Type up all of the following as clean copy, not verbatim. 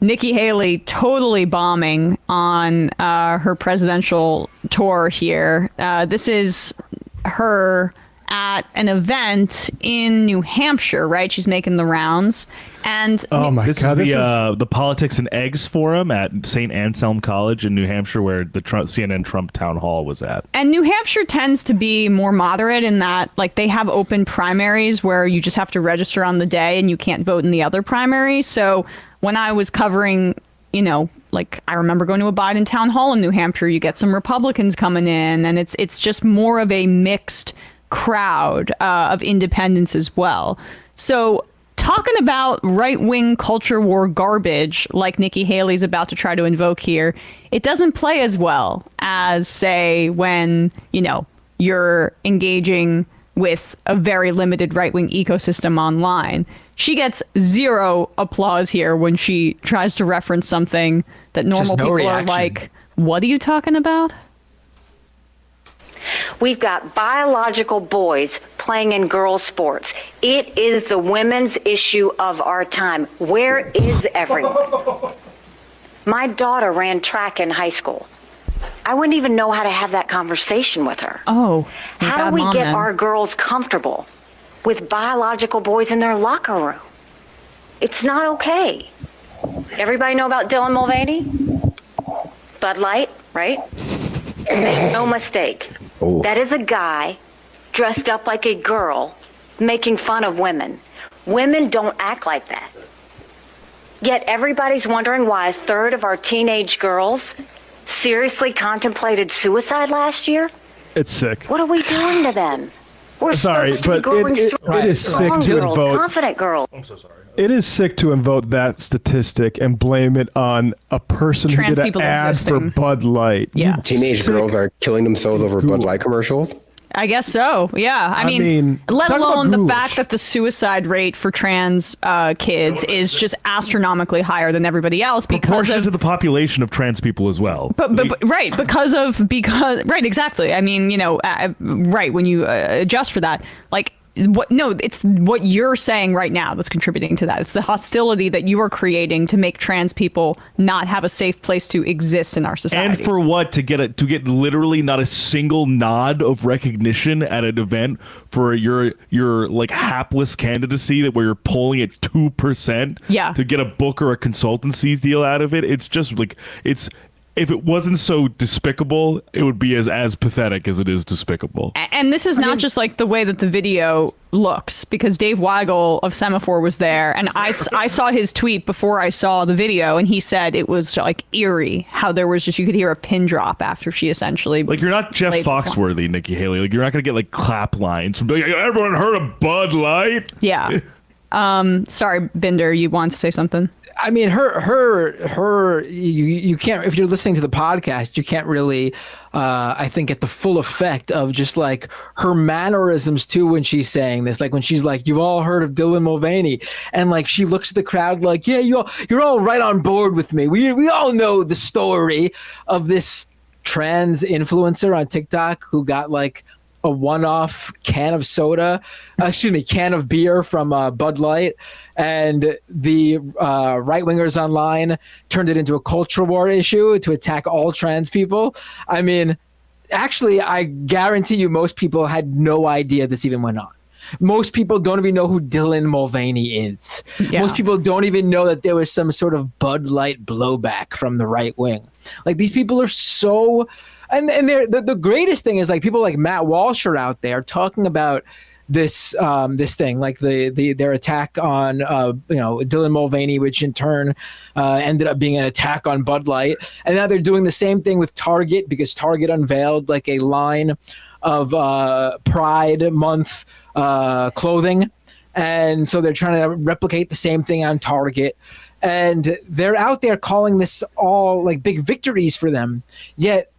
Nikki Haley totally bombing on her presidential tour here. This is her at an event in New Hampshire, right? She's making the rounds. And this is the Politics and Eggs Forum at St. Anselm College in New Hampshire, where the CNN Trump town hall was at. And New Hampshire tends to be more moderate in that, like, they have open primaries where you just have to register on the day and you can't vote in the other primary. So when I was covering, like, I remember going to a Biden town hall in New Hampshire, you get some Republicans coming in, and it's just more of a mixed crowd of independents as well. So talking about right-wing culture war garbage like Nikki Haley's about to try to invoke here, it doesn't play as well as, say, when, you're engaging with a very limited right-wing ecosystem online. She gets zero applause here when she tries to reference something that normal people reaction. Are like, what are you talking about? We've got biological boys playing in girls' sports. It is the women's issue of our time. Where is everyone? My daughter ran track in high school. I wouldn't even know how to have that conversation with her. Oh, how do we get our girls comfortable with biological boys in their locker room? It's not okay. Everybody know about Dylan Mulvaney? Bud Light, right? Make no mistake. Oh. That is a guy dressed up like a girl making fun of women. Women don't act like that. Yet everybody's wondering why a third of our teenage girls seriously contemplated suicide last year. It's sick. What are we doing to them? We're sorry, but it is sick to invoke confident girls. I'm so sorry. It is sick to invoke that statistic and blame it on a person who did an ad for Bud Light. Yeah. Teenage girls are killing themselves over Bud Light commercials. I guess so. Yeah. I mean, let alone the fact that the suicide rate for trans kids is just astronomically higher than everybody else because to the population of trans people as well. But right, because right, exactly. I mean, right, when you adjust for that, like, it's what you're saying right now that's contributing to that. It's the hostility that you are creating to make trans people not have a safe place to exist in our society. And for what? To get literally not a single nod of recognition at an event for your like hapless candidacy where you're polling at 2%. Yeah. To get a book or a consultancy deal out of it. It's just like if it wasn't so despicable, it would be as pathetic as it is despicable. And this is not just like the way that the video looks, because Dave Weigel of Semaphore was there, and I saw his tweet before I saw the video, and he said it was like eerie how there was just, you could hear a pin drop after she essentially, like, you're not Jeff Foxworthy, Nikki Haley. Like, you're not gonna get like clap lines from like, everyone heard of Bud Light. Yeah. Sorry, Binder, you want to say something? I mean, you can't, if you're listening to the podcast, you can't really, I think, get the full effect of just like her mannerisms too when she's saying this. Like when she's like, you've all heard of Dylan Mulvaney. And like, she looks at the crowd like, yeah, you're all right on board with me. We all know the story of this trans influencer on TikTok who got like a one-off can of beer from Bud Light, and the right-wingers online turned it into a culture war issue to attack all trans people. I mean, actually, I guarantee you most people had no idea this even went on. Most people don't even know who Dylan Mulvaney is. Yeah. Most people don't even know that there was some sort of Bud Light blowback from the right wing. Like, these people are so... And they're, the greatest thing is, like, people like Matt Walsh are out there talking about this thing, like their attack on Dylan Mulvaney, which in turn ended up being an attack on Bud Light, and now they're doing the same thing with Target, because Target unveiled like a line of Pride Month clothing, and so they're trying to replicate the same thing on Target. And they're out there calling this all like big victories for them, yet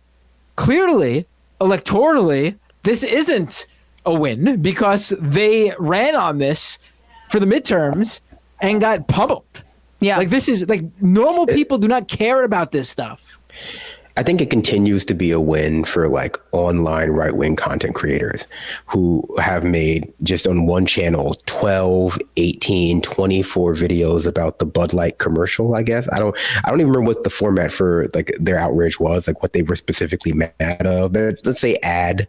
clearly, electorally, this isn't a win, because they ran on this for the midterms and got pummeled. Yeah. Like, this is like, normal people do not care about this stuff. I think it continues to be a win for like online right-wing content creators who have made just on one channel 12, 18, 24 videos about the Bud Light commercial, I guess. I don't even remember what the format for like their outrage was, like what they were specifically mad of. But let's say ad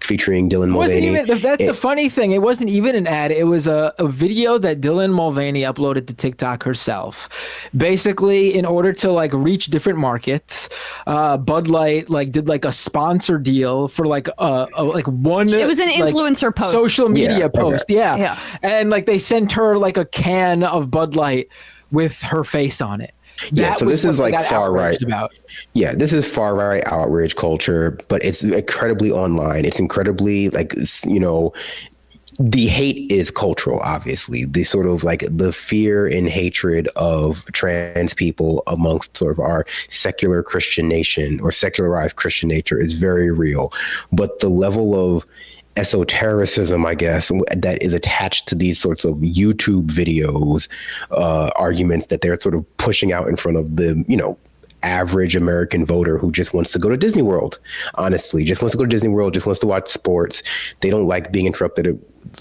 featuring Dylan Mulvaney. That's the funny thing. It wasn't even an ad. It was a video that Dylan Mulvaney uploaded to TikTok herself. Basically, in order to like reach different markets, Bud Light like did like a sponsor deal for like one. It was an influencer like, post, social media post. Okay. Yeah, and like they sent her like a can of Bud Light with her face on it. So this is like far right. About. Yeah, this is far right outrage culture, but it's incredibly online. It's incredibly like, you know, the hate is cultural, obviously. The sort of like the fear and hatred of trans people amongst sort of our secular Christian nation or secularized Christian nature is very real. But the level of esotericism, I guess, that is attached to these sorts of YouTube videos, arguments that they're sort of pushing out in front of the, you know, average American voter who just wants to go to Disney World, honestly, just wants to go to Disney World, just wants to watch sports. They don't like being interrupted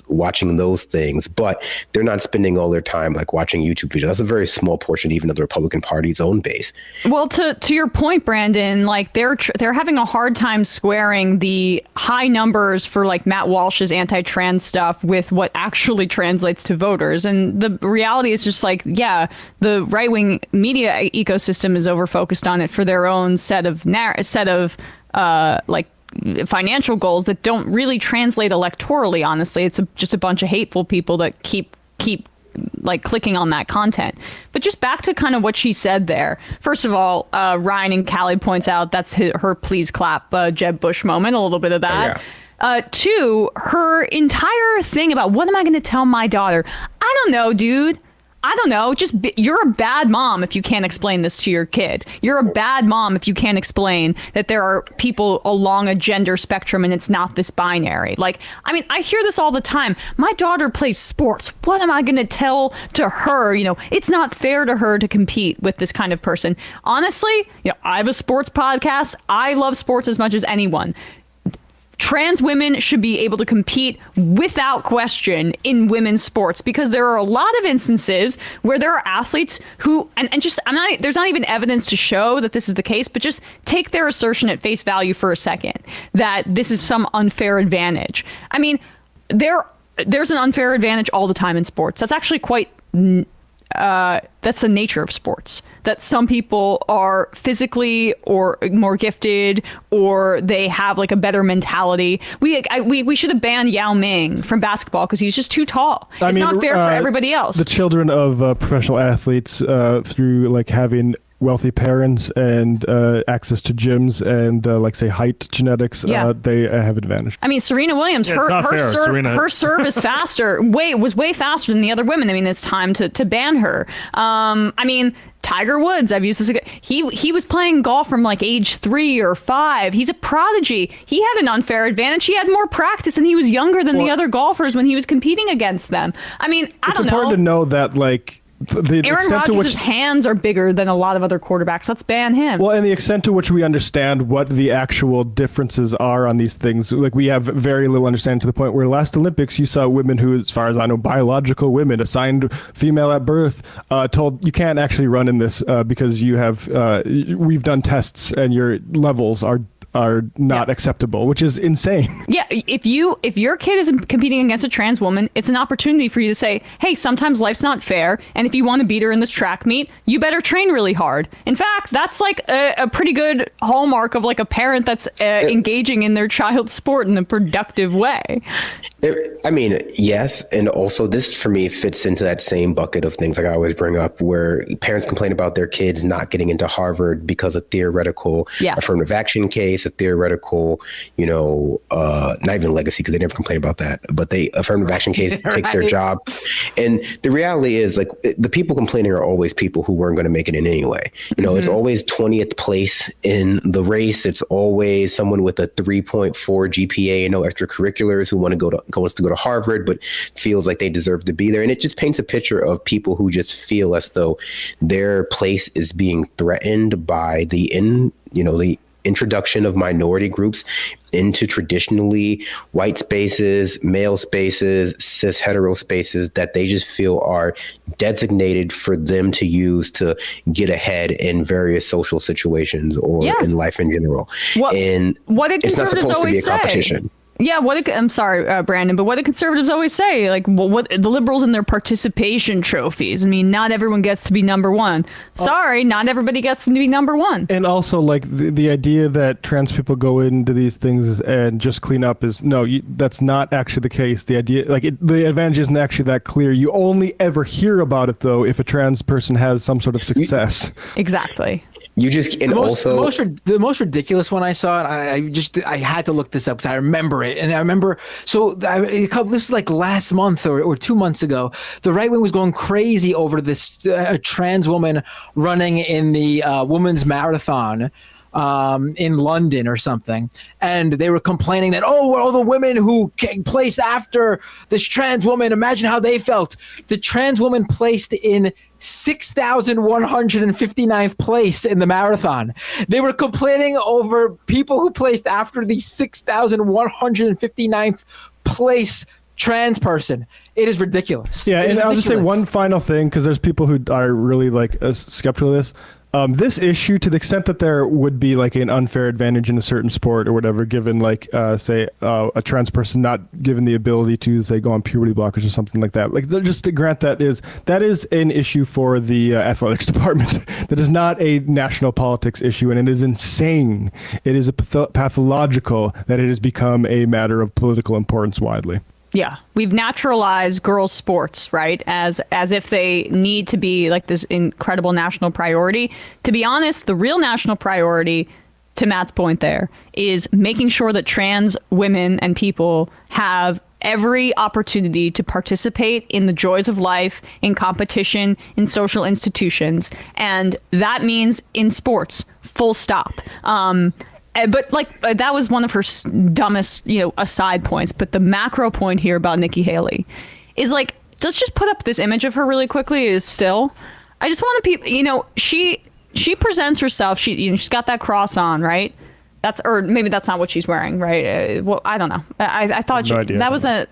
watching those things, but they're not spending all their time like watching YouTube videos. That's a very small portion even of the Republican Party's own base. Well, to your point, Brandon, like they're having a hard time squaring the high numbers for like Matt Walsh's anti-trans stuff with what actually translates to voters. And the reality is just like, yeah, the right-wing media ecosystem is over-focused on it for their own set of like financial goals that don't really translate electorally. Honestly, it's just a bunch of hateful people that keep like clicking on that content. But just back to kind of what she said there. First of all, Ryan and Callie points out that's her please clap Jeb Bush moment, a little bit of that. Yeah. Two, her entire thing about what am I going to tell my daughter? I don't know, dude. I don't know. You're a bad mom if you can't explain this to your kid. You're a bad mom if you can't explain that there are people along a gender spectrum and it's not this binary. Like, I mean, I hear this all the time. My daughter plays sports. What am I going to tell to her? You know, it's not fair to her to compete with this kind of person. Honestly, you know, I have a sports podcast. I love sports as much as anyone. Trans women should be able to compete without question in women's sports because there are a lot of instances where there are athletes who, there's not even evidence to show that this is the case, but just take their assertion at face value for a second that this is some unfair advantage. I mean, there's an unfair advantage all the time in sports. That's actually quite that's the nature of sports, that some people are physically or more gifted or they have like a better mentality. We should have banned Yao Ming from basketball because he's just too tall. It's not fair for everybody else. The children of professional athletes through like having wealthy parents and access to gyms and like say height genetics, they have advantage. I mean, Serena Williams, her serve is faster, was way faster than the other women. I mean, it's time to ban her. I mean, Tiger Woods, I've used this. He was playing golf from like age 3 or 5. He's a prodigy. He had an unfair advantage. He had more practice and he was younger than the other golfers when he was competing against them. I mean, I don't know. It's important to know that like Aaron Rodgers' hands are bigger than a lot of other quarterbacks. Let's ban him. Well, and the extent to which we understand what the actual differences are on these things, like we have very little understanding to the point where last Olympics, you saw women who, as far as I know, biological women assigned female at birth, told you can't actually run in this because you have, we've done tests and your levels are not acceptable, which is insane. Yeah, if your kid is competing against a trans woman, it's an opportunity for you to say, hey, sometimes life's not fair, and if you want to beat her in this track meet, you better train really hard. In fact, that's like a pretty good hallmark of like a parent that's engaging in their child's sport in a productive way. I mean, yes, and also this for me fits into that same bucket of things like I always bring up where parents complain about their kids not getting into Harvard because of theoretical affirmative action case, a theoretical, not even legacy because they never complain about that, but they affirmative action case takes their job. And the reality is like the people complaining are always people who weren't going to make it in anyway. It's always 20th place in the race. It's always someone with a 3.4 GPA and no extracurriculars who wants to go to Harvard, but feels like they deserve to be there. And it just paints a picture of people who just feel as though their place is being threatened by the the introduction of minority groups into traditionally white spaces, male spaces, cis hetero spaces that they just feel are designated for them to use to get ahead in various social situations or in life in general. What did it's not conservatives supposed to be a always say? competition. Yeah, I'm sorry, Brandon, but what do conservatives always say? Like, what the liberals and their participation trophies? I mean, not everyone gets to be number one. Sorry, not everybody gets to be number one. And also, like, the idea that trans people go into these things and just clean up is, no, that's not actually the case. The idea, like, the advantage isn't actually that clear. You only ever hear about it, though, if a trans person has some sort of success. Exactly. You just, and the most ridiculous one I saw, and I had to look this up because I remember it. And I remember, this was like last month or 2 months ago, the right wing was going crazy over this trans woman running in the women's marathon in London or something, and they were complaining that all the women who placed after this trans woman, imagine how they felt. The trans woman placed in 6,159th place in the marathon. They were complaining over people who placed after the 6,159th place trans person. It is ridiculous. Yeah, and I'll just say one final thing, because there's people who are really like skeptical of this. This issue, to the extent that there would be like an unfair advantage in a certain sport or whatever, given like, say, a trans person not given the ability to, say, go on puberty blockers or something like that. Like, just to grant that is an issue for the athletics department. That is not a national politics issue, and it is insane. It is pathological that it has become a matter of political importance widely. Yeah, we've naturalized girls' sports, right? As if they need to be like this incredible national priority. To be honest, the real national priority, to Matt's point there, is making sure that trans women and people have every opportunity to participate in the joys of life, in competition, in social institutions. And that means in sports, full stop. But that was one of her dumbest, aside points. But the macro point here about Nikki Haley is like, let's just put up this image of her really quickly. I just want to, she presents herself. She's got that cross on, right? Or maybe that's not what she's wearing, right? Well, I don't know. I thought that was that.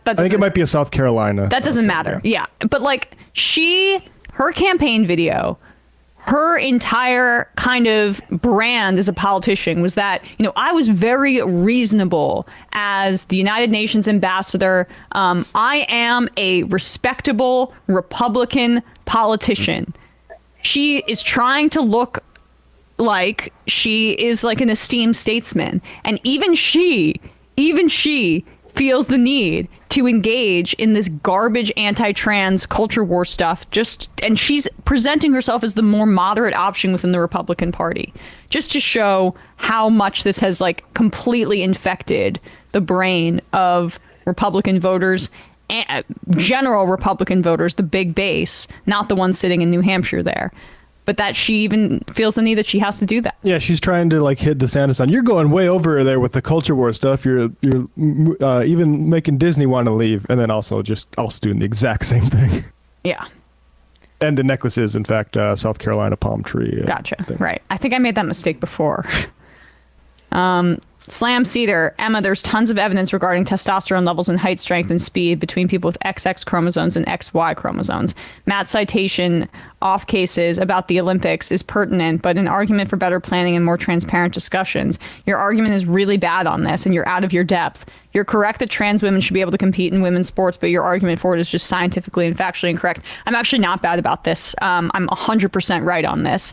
I think it might be a South Carolina. That doesn't matter. Yeah, but like her campaign video. Her entire kind of brand as a politician was that, I was very reasonable as the United Nations ambassador. I am a respectable Republican politician. She is trying to look like she is like an esteemed statesman. And even she feels the need to engage in this garbage anti-trans culture war stuff, and she's presenting herself as the more moderate option within the Republican Party, just to show how much this has like completely infected the brain of Republican voters, and general Republican voters, the big base, not the ones sitting in New Hampshire there. But that she even feels the need that she has to do that. Yeah, she's trying to like hit DeSantis on, you're going way over there with the culture war stuff. You're even making Disney want to leave, and then also doing the exact same thing. Yeah. And the necklace is, in fact, South Carolina palm tree. Gotcha. Thing. Right. I think I made that mistake before. Slam Seder, Emma, there's tons of evidence regarding testosterone levels and height, strength, and speed between people with XX chromosomes and XY chromosomes. Matt's citation off cases about the Olympics is pertinent, but an argument for better planning and more transparent discussions. Your argument is really bad on this, and you're out of your depth. You're correct that trans women should be able to compete in women's sports, but your argument for it is just scientifically and factually incorrect. I'm actually not bad about this. I'm 100% right on this.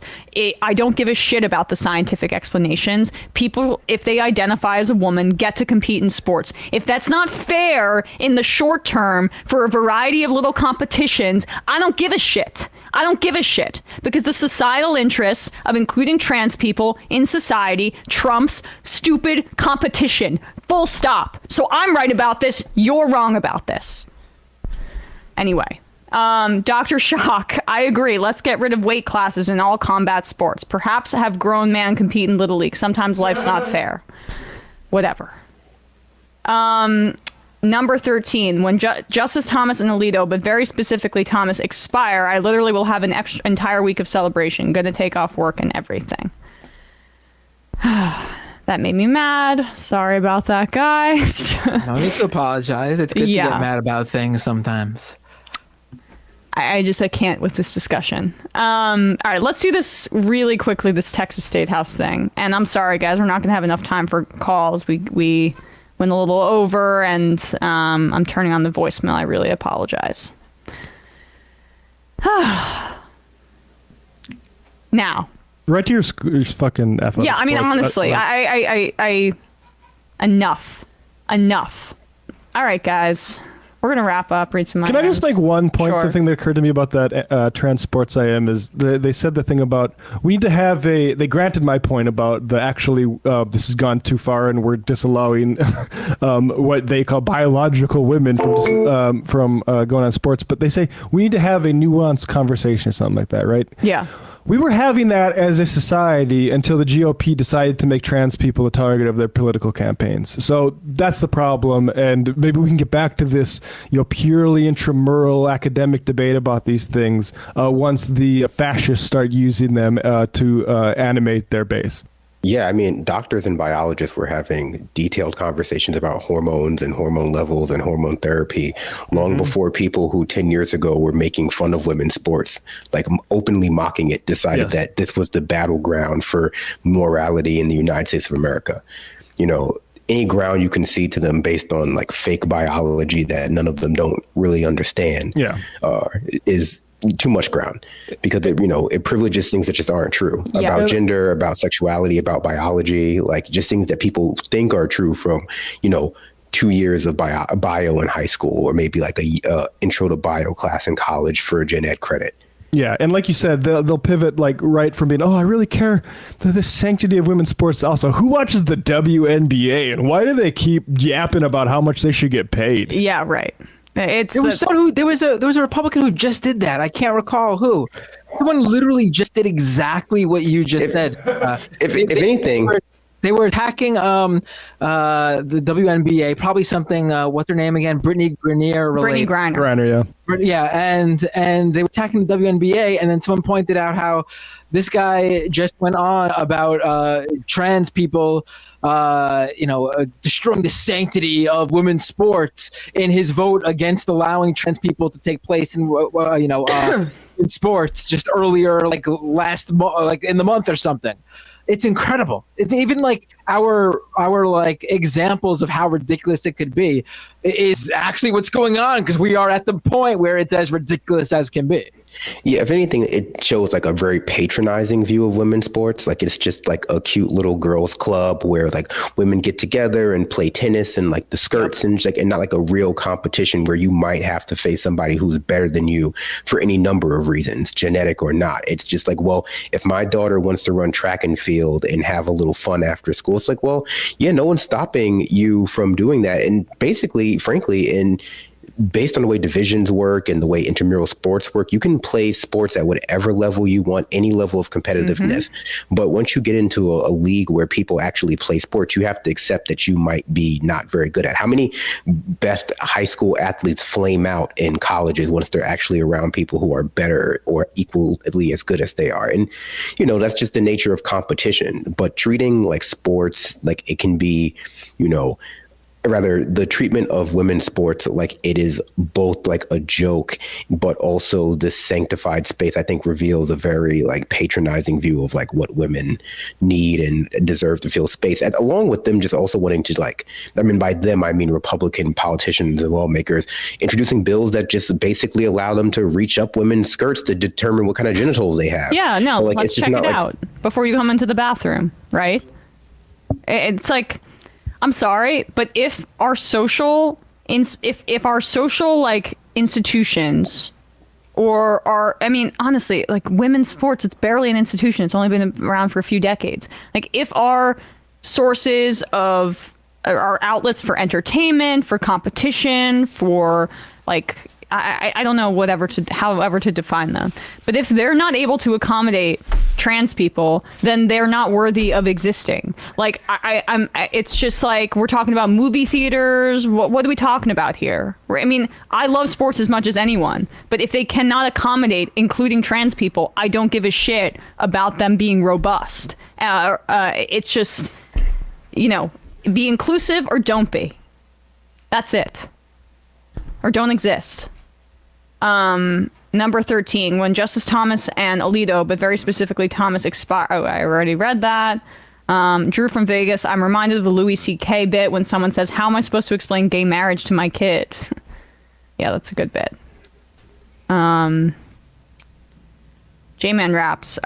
I don't give a shit about the scientific explanations. People, if they identify as a woman, get to compete in sports. If that's not fair in the short term for a variety of little competitions, I don't give a shit. I don't give a shit, because the societal interest of including trans people in society trumps stupid competition. Full stop. So I'm right about this. You're wrong about this. Anyway, Dr. Shock, I agree. Let's get rid of weight classes in all combat sports. Perhaps have grown man compete in Little League. Sometimes life's not fair. Whatever. Number 13, when Justice Thomas and Alito, but very specifically Thomas, expire, I literally will have an entire week of celebration. Gonna take off work and everything. That made me mad. Sorry about that, guys. No need to apologize. It's good to get mad about things sometimes. I can't with this discussion. All right, let's do this really quickly, this Texas State House thing. And I'm sorry, guys, we're not going to have enough time for calls. We went a little over, and I'm turning on the voicemail. I really apologize. Now. Right to your fucking athletic. Yeah, I mean, honestly, I enough. All right, guys. We're going to wrap up, read some Can items. I just make one point? Sure. The thing that occurred to me about that trans sports IM is they said the thing about we need to have they granted my point about the actually this has gone too far and we're disallowing what they call biological women from going on sports, but they say we need to have a nuanced conversation or something like that, right? Yeah. We were having that as a society until the GOP decided to make trans people the target of their political campaigns. So that's the problem, and maybe we can get back to this, purely intramural academic debate about these things once the fascists start using them to animate their base. Yeah, I mean, doctors and biologists were having detailed conversations about hormones and hormone levels and hormone therapy long before people who 10 years ago were making fun of women's sports, like openly mocking it, decided that this was the battleground for morality in the United States of America. Any ground you can see to them based on like fake biology that none of them don't really understand is too much ground, because it privileges things that just aren't true about gender, about sexuality, about biology, like just things that people think are true from 2 years of bio in high school, or maybe like a intro to bio class in college for gen ed credit. Yeah, and like you said, they'll pivot like right from being, I really care the sanctity of women's sports. Also, who watches the WNBA and why do they keep yapping about how much they should get paid? Yeah, right. There was a Republican who just did that. I can't recall who. Someone literally just did exactly what you just said. If anything, they were attacking the WNBA, probably something. What's her name again? Brittany Griner. Brittany Griner. Griner, yeah. Yeah, and they were attacking the WNBA, and then someone pointed out how this guy just went on about trans people, destroying the sanctity of women's sports in his vote against allowing trans people to take place in, in sports just earlier, like like in the month or something. It's incredible. It's even like our like examples of how ridiculous it could be is actually what's going on, because we are at the point where it's as ridiculous as can be. Yeah, if anything, it shows like a very patronizing view of women's sports. Like it's just like a cute little girls' club where like women get together and play tennis and like the skirts and not like a real competition where you might have to face somebody who's better than you for any number of reasons, genetic or not. It's just like, well, if my daughter wants to run track and field and have a little fun after school, it's like, well, yeah, no one's stopping you from doing that. And basically, frankly, based on the way divisions work and the way intramural sports work, you can play sports at whatever level you want, any level of competitiveness. But once you get into a league where people actually play sports, you have to accept that you might be not very good at. How many best high school athletes flame out in colleges once they're actually around people who are better or equally as good as they are? And, that's just the nature of competition. But treating like sports, like it can be, rather the treatment of women's sports like it is both like a joke but also this sanctified space, I think reveals a very like patronizing view of like what women need and deserve to feel space at, along with them just also wanting to by them I mean Republican politicians and lawmakers introducing bills that just basically allow them to reach up women's skirts to determine what kind of genitals they have. Let's check it out before you come into the bathroom, right? It's like, I'm sorry, but if our social like institutions honestly, like women's sports, it's barely an institution. It's only been around for a few decades. Like if our sources of our outlets for entertainment, for competition, for like, I don't know, however to define them. But if they're not able to accommodate trans people, then they're not worthy of existing. Like I'm it's just like we're talking about movie theaters. What are we talking about here? I mean, I love sports as much as anyone, but if they cannot accommodate including trans people, I don't give a shit about them being robust. It's just, you know, be inclusive or don't be. That's it. Or don't exist. Number 13, when Justice Thomas and Alito, but very specifically Thomas, expire. Oh, I already read that. Drew from Vegas, I'm reminded of the Louis C.K. bit when someone says, how am I supposed to explain gay marriage to my kid? Yeah, that's a good bit. J-Man Raps.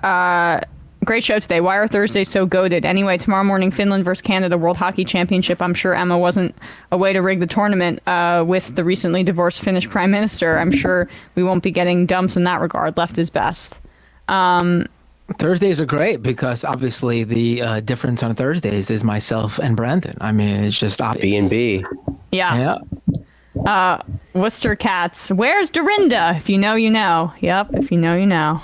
Great show today. Why are Thursdays so goated? Anyway, tomorrow morning, Finland versus Canada World Hockey Championship. I'm sure Emma wasn't a way to rig the tournament with the recently divorced Finnish Prime Minister. I'm sure we won't be getting dumps in that regard. Left is best. Thursdays are great because obviously the difference on Thursdays is myself and Brandon. I mean, it's just obvious. B&B. Yeah. Worcester Cats. Where's Dorinda? If you know, you know. Yep, if you know, you know.